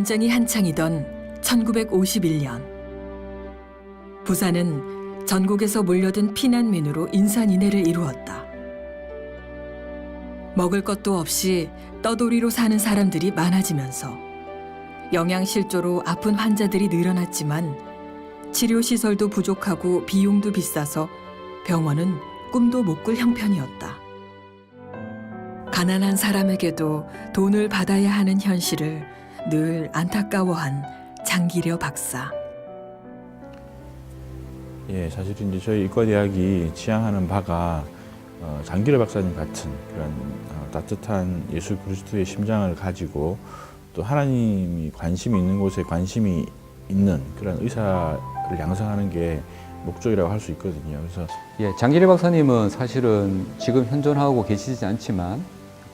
전쟁이 한창이던 1951년 부산은 전국에서 몰려든 피난민으로 인산인해를 이루었다. 먹을 것도 없이 떠돌이로 사는 사람들이 많아지면서 영양실조로 아픈 환자들이 늘어났지만 치료시설도 부족하고 비용도 비싸서 병원은 꿈도 못 꿀 형편이었다. 가난한 사람에게도 돈을 받아야 하는 현실을 늘 안타까워한 장기려 박사. 예, 사실은 이제 저희 의과대학이 지향하는 바가 장기려 박사님 같은 그런 따뜻한 예수 그리스도의 심장을 가지고 또 하나님이 관심이 있는 곳에 관심이 있는 그런 의사를 양성하는 게 목적이라고 할 수 있거든요. 그래서 예, 장기려 박사님은 사실은 지금 현존하고 계시지 않지만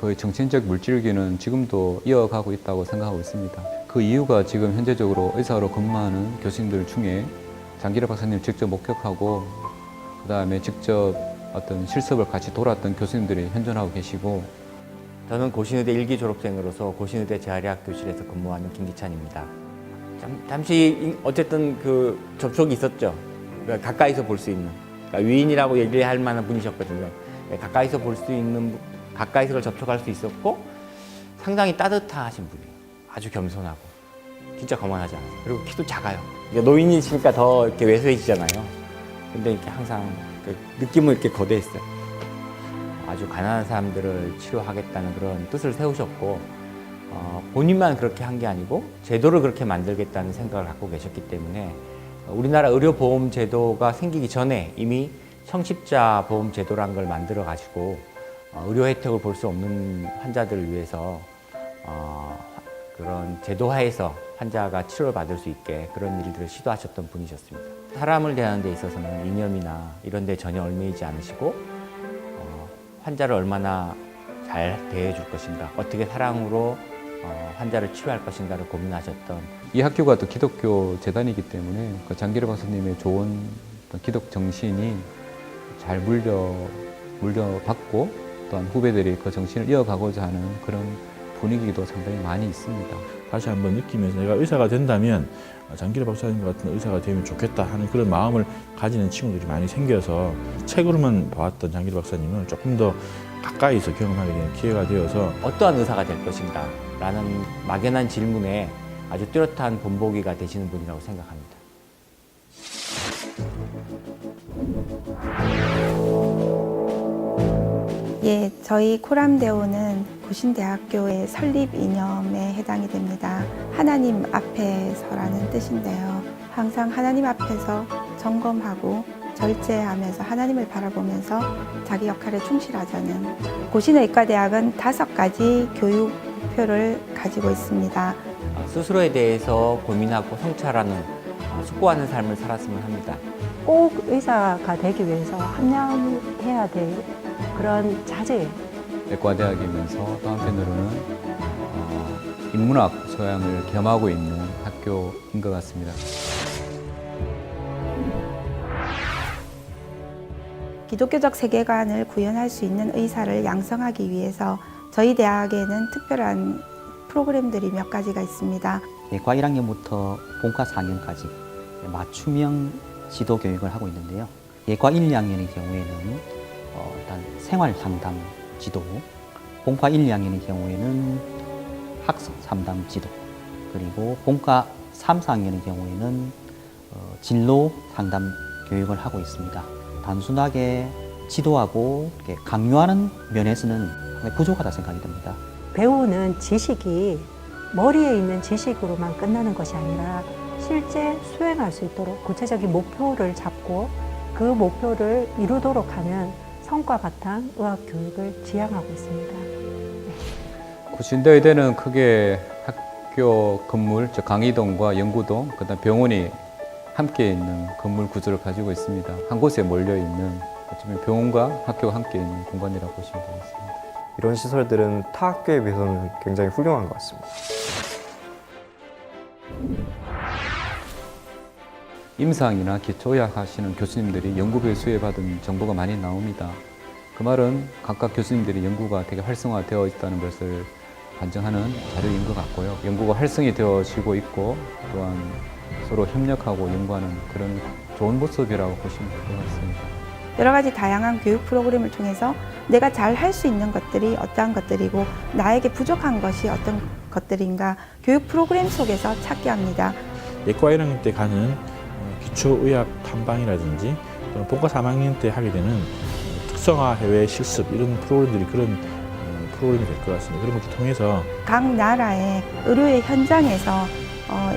거의 정신적 물질기는 지금도 이어가고 있다고 생각하고 있습니다. 그 이유가 지금 현재적으로 의사로 근무하는 교수님들 중에 장기려 박사님 직접 목격하고 그다음에 직접 어떤 실습을 같이 돌았던 교수님들이 현존하고 계시고, 저는 고신의대 1기 졸업생으로서 고신의대 재활의학 교실에서 근무하는 김기찬입니다. 잠시 어쨌든 그 접촉이 있었죠. 그러니까 가까이서 볼 수 있는, 그러니까 위인이라고 얘기를 할 만한 분이셨거든요. 가까이서 볼 수 있는, 가까이서 접촉할 수 있었고 상당히 따뜻하신 분이에요. 아주 겸손하고 진짜 거만하지 않아요. 그리고 키도 작아요. 노인이시니까 더 이렇게 왜소해지잖아요. 근데 이렇게 항상 그 느낌은 이렇게 거대했어요. 아주 가난한 사람들을 치료하겠다는 그런 뜻을 세우셨고, 본인만 그렇게 한 게 아니고 제도를 그렇게 만들겠다는 생각을 갖고 계셨기 때문에 우리나라 의료보험 제도가 생기기 전에 이미 성십자 보험 제도라는 걸 만들어 가지고 의료 혜택을 볼 수 없는 환자들을 위해서 그런 제도화해서 환자가 치료를 받을 수 있게 그런 일들을 시도하셨던 분이셨습니다. 사람을 대하는 데 있어서는 이념이나 이런 데 전혀 얽매이지 않으시고 환자를 얼마나 잘 대해줄 것인가, 어떻게 사랑으로 환자를 치료할 것인가를 고민하셨던, 이 학교가 또 기독교 재단이기 때문에 그 장기려 박사님의 좋은 기독 정신이 잘 물려받고 또한 후배들이 그 정신을 이어가고자 하는 그런 분위기도 상당히 많이 있습니다. 다시 한번 느끼면서 내가 의사가 된다면 장기려 박사님 같은 의사가 되면 좋겠다 하는 그런 마음을 가지는 친구들이 많이 생겨서 책으로만 봐왔던 장기려 박사님을 조금 더 가까이서 경험하게 되는 기회가 되어서 어떠한 의사가 될 것인가 라는 막연한 질문에 아주 뚜렷한 본보기가 되시는 분이라고 생각합니다. 예, 저희 코람대오는 고신대학교의 설립 이념에 해당이 됩니다. 하나님 앞에서라는 뜻인데요. 항상 하나님 앞에서 점검하고 절제하면서 하나님을 바라보면서 자기 역할에 충실하자는, 고신의과대학은 5가지 교육 목표를 가지고 있습니다. 스스로에 대해서 고민하고 성찰하는, 숙고하는 삶을 살았으면 합니다. 꼭 의사가 되기 위해서 함량해야 될 그런 자질. 의과대학이면서 또 한편으로는 인문학 소양을 겸하고 있는 학교인 것 같습니다. 기독교적 세계관을 구현할 수 있는 의사를 양성하기 위해서 저희 대학에는 특별한 프로그램들이 몇 가지가 있습니다. 예과 1학년부터 본과 4학년까지 맞춤형 지도 교육을 하고 있는데요. 예과 1, 2학년의 경우에는 일단 생활 상담 지도, 본과 1, 2학년의 경우에는 학습 상담 지도, 그리고 본과 3, 4학년의 경우에는 진로 상담 교육을 하고 있습니다. 단순하게 지도하고 이렇게 강요하는 면에서는 부족하다 생각이 듭니다. 배우는 지식이 머리에 있는 지식으로만 끝나는 것이 아니라 실제 수행할 수 있도록 구체적인 목표를 잡고 그 목표를 이루도록 하는 성과 바탕 의학 교육을 지향하고 있습니다. 고신대의대는 크게 학교 건물, 즉 강의동과 연구동, 그다음 병원이 함께 있는 건물 구조를 가지고 있습니다. 한 곳에 몰려 있는 어쩌면 병원과 학교가 함께 있는 공간이라고 보시면 되겠습니다. 이런 시설들은 타 학교에 비해서는 굉장히 훌륭한 것 같습니다. 임상이나 기초의학 하시는 교수님들이 연구비에 수혜받은 정보가 많이 나옵니다. 그 말은 각각 교수님들이 연구가 되게 활성화되어 있다는 것을 반증하는 자료인 것 같고요. 연구가 활성이 되어지고 있고 또한 서로 협력하고 연구하는 그런 좋은 모습이라고 보시면 될 것 같습니다. 여러 가지 다양한 교육 프로그램을 통해서 내가 잘 할 수 있는 것들이 어떠한 것들이고 나에게 부족한 것이 어떤 것들인가 교육 프로그램 속에서 찾게 합니다. 예과 1학년 때 가는 기초의학 탐방이라든지 또는 본과 3학년 때 하게 되는 특성화 해외 실습 이런 프로그램들이 그런 프로그램이 될 것 같습니다. 그런 것을 통해서 각 나라의 의료의 현장에서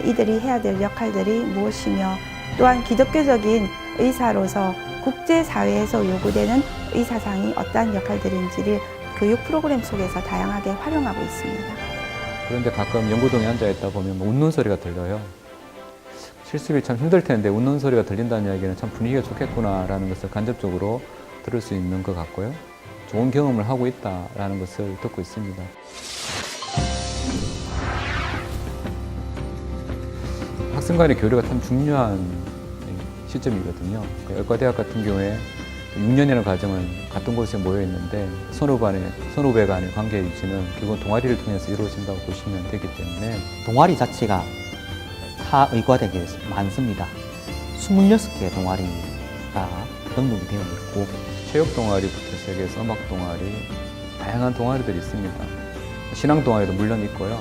이들이 해야 될 역할들이 무엇이며 또한 기독교적인 의사로서 국제사회에서 요구되는 의사상이 어떠한 역할들인지를 교육 프로그램 속에서 다양하게 활용하고 있습니다. 그런데 가끔 연구동에 앉아 있다 보면 웃는 소리가 들려요. 실습이 참 힘들 텐데 웃는 소리가 들린다는 이야기는 참 분위기가 좋겠구나라는 것을 간접적으로 들을 수 있는 것 같고요. 좋은 경험을 하고 있다라는 것을 듣고 있습니다. 학생 간의 교류가 참 중요한 시점이거든요. 의과대학 같은 경우에 6년이라는 과정을 같은 곳에 모여 있는데 선후배 간의 관계 유지는 결국 동아리를 통해서 이루어진다고 보시면 되기 때문에 동아리 자체가 타 의과대학에 많습니다. 26개의 동아리가 등록이 되어 있고 체육 동아리부터 시작해서 음악 동아리, 다양한 동아리들이 있습니다. 신앙 동아리도 물론 있고요.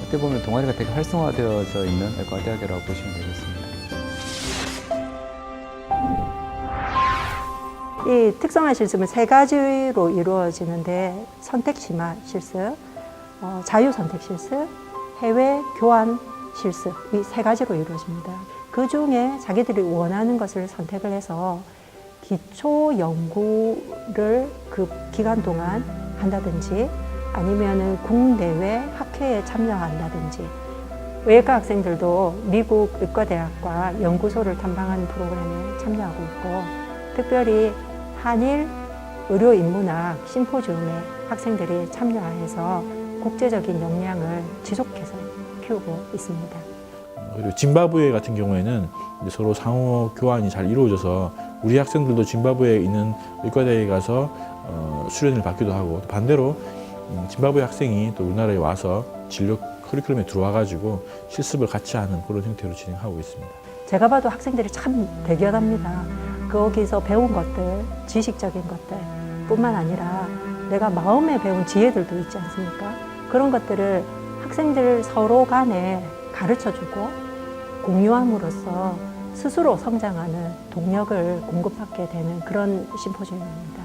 어떻게 보면 동아리가 되게 활성화되어져 있는 의과대학이라고 보시면 되겠습니다. 이 특성화 실습은 세 가지로 이루어지는데 선택심화 실습, 자유선택 실습, 해외 교환 실습 이 세 가지로 이루어집니다. 그 중에 자기들이 원하는 것을 선택을 해서 기초 연구를 그 기간 동안 한다든지 아니면은 국내외 학회에 참여한다든지 외과 학생들도 미국 의과대학과 연구소를 탐방하는 프로그램에 참여하고 있고 특별히 한일 의료인문학 심포지움에 학생들이 참여해서 국제적인 역량을 지속해서 키우고 있습니다. 그리고 짐바브웨 같은 경우에는 이제 서로 상호 교환이 잘 이루어져서 우리 학생들도 짐바브웨에 있는 의과대에 가서 수련을 받기도 하고 반대로 짐바브웨 학생이 또 우리나라에 와서 진료 커리큘럼에 들어와가지고 실습을 같이 하는 그런 형태로 진행하고 있습니다. 제가 봐도 학생들이 참 대견합니다. 거기서 배운 것들, 지식적인 것들 뿐만 아니라 내가 마음에 배운 지혜들도 있지 않습니까? 그런 것들을 학생들 서로 간에 가르쳐주고 공유함으로써 스스로 성장하는 동력을 공급받게 되는 그런 심포지움입니다.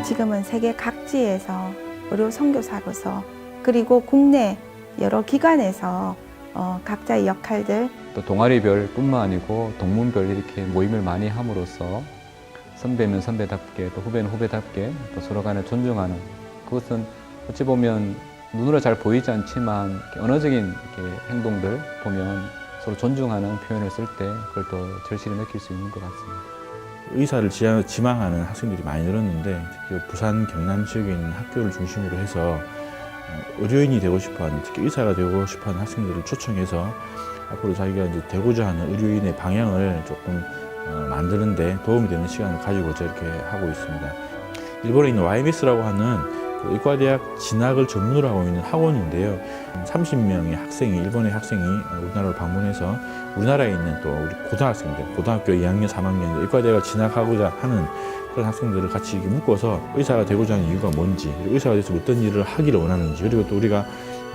지금은 세계 각지에서 의료 선교사로서 그리고 국내 여러 기관에서 각자의 역할들 또 동아리별 뿐만 아니고 동문별 이렇게 모임을 많이 함으로써 선배면 선배답게 또 후배는 후배답게 또 서로 간에 존중하는 그것은 어찌 보면 눈으로 잘 보이지 않지만 언어적인 이렇게 행동들 보면 서로 존중하는 표현을 쓸 때 그걸 더 절실히 느낄 수 있는 것 같습니다. 의사를 지망하는 학생들이 많이 늘었는데 특히 부산 경남 지역에 있는 학교를 중심으로 해서 의료인이 되고 싶어하는 특히 의사가 되고 싶어하는 학생들을 초청해서 앞으로 자기가 이제 되고자 하는 의료인의 방향을 조금 만드는데 도움이 되는 시간을 가지고자 이렇게 하고 있습니다. 일본에 있는 YMS라고 하는 의과대학 진학을 전문으로 하고 있는 학원인데요. 30명의 학생이 일본의 학생이 우리나라를 방문해서 우리나라에 있는 또 우리 고등학생들, 고등학교 2학년, 3학년 의과대학을 진학하고자 하는 그런 학생들을 같이 이렇게 묶어서 의사가 되고자 하는 이유가 뭔지, 의사가 돼서 어떤 일을 하기를 원하는지, 그리고 또 우리가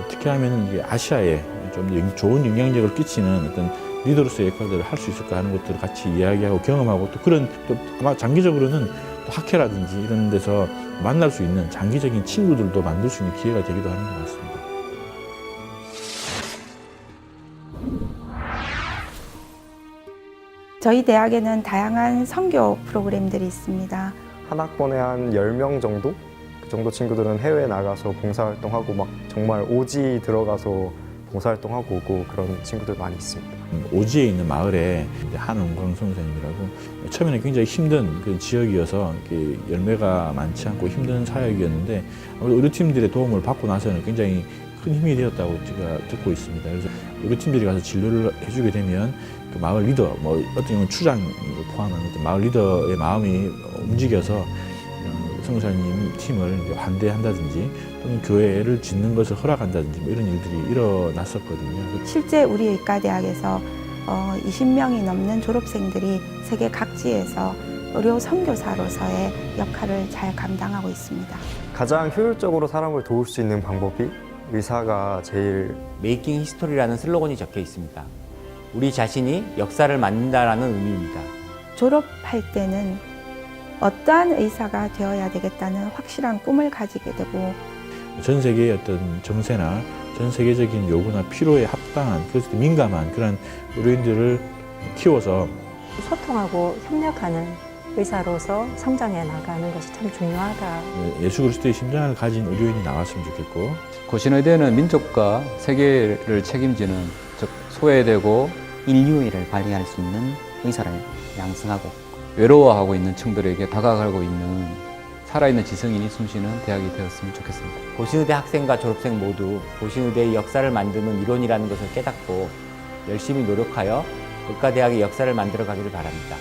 어떻게 하면 이게 아시아에 좀 좋은 영향력을 끼치는 어떤 리더로서의 역할들을 할 수 있을까 하는 것들을 같이 이야기하고 경험하고 또 그런 또 아마 장기적으로는 또 학회라든지 이런 데서 만날 수 있는 장기적인 친구들도 만들 수 있는 기회가 되기도 하는 것 같습니다. 저희 대학에는 다양한 선교 프로그램들이 있습니다. 한 학번에 한 10명 정도? 그 정도 친구들은 해외에 나가서 봉사활동하고 막 정말 오지 들어가서 봉사활동하고 오고 그런 친구들 많이 있습니다. 오지에 있는 마을에 한은광 선생님이라고 처음에는 굉장히 힘든 그 지역이어서 열매가 많지 않고 힘든 사역이었는데 의료팀들의 도움을 받고 나서는 굉장히 큰 힘이 되었다고 제가 듣고 있습니다. 그래서 의료팀들이 가서 진료를 해주게 되면 그 마을 리더, 어떤 경우는 추장을 포함한 어떤 마을 리더의 마음이 움직여서 성사님 팀을 이제 환대한다든지 또는 교회를 짓는 것을 허락한다든지 뭐 이런 일들이 일어났었거든요. 실제 우리 의과대학에서 20명이 넘는 졸업생들이 세계 각지에서 의료 선교사로서의 역할을 잘 감당하고 있습니다. 가장 효율적으로 사람을 도울 수 있는 방법이 의사가 제일 메이킹 히스토리라는 슬로건이 적혀 있습니다. 우리 자신이 역사를 만든다라는 의미입니다. 졸업할 때는 어떠한 의사가 되어야 되겠다는 확실한 꿈을 가지게 되고 전 세계의 어떤 정세나 전 세계적인 요구나 필요에 합당한 그래서 민감한 그런 의료인들을 키워서 소통하고 협력하는 의사로서 성장해 나가는 것이 참 중요하다. 예수 그리스도의 심장을 가진 의료인이 나왔으면 좋겠고 고신의대는 민족과 세계를 책임지는 즉 소외되고 인류애를 발휘할 수 있는 의사를 양성하고 외로워하고 있는 층들에게 다가가고 있는 살아있는 지성인이 숨쉬는 대학이 되었으면 좋겠습니다. 고신의대 학생과 졸업생 모두 고신의대의 역사를 만드는 이론이라는 것을 깨닫고 열심히 노력하여 의과대학의 역사를 만들어 가기를 바랍니다.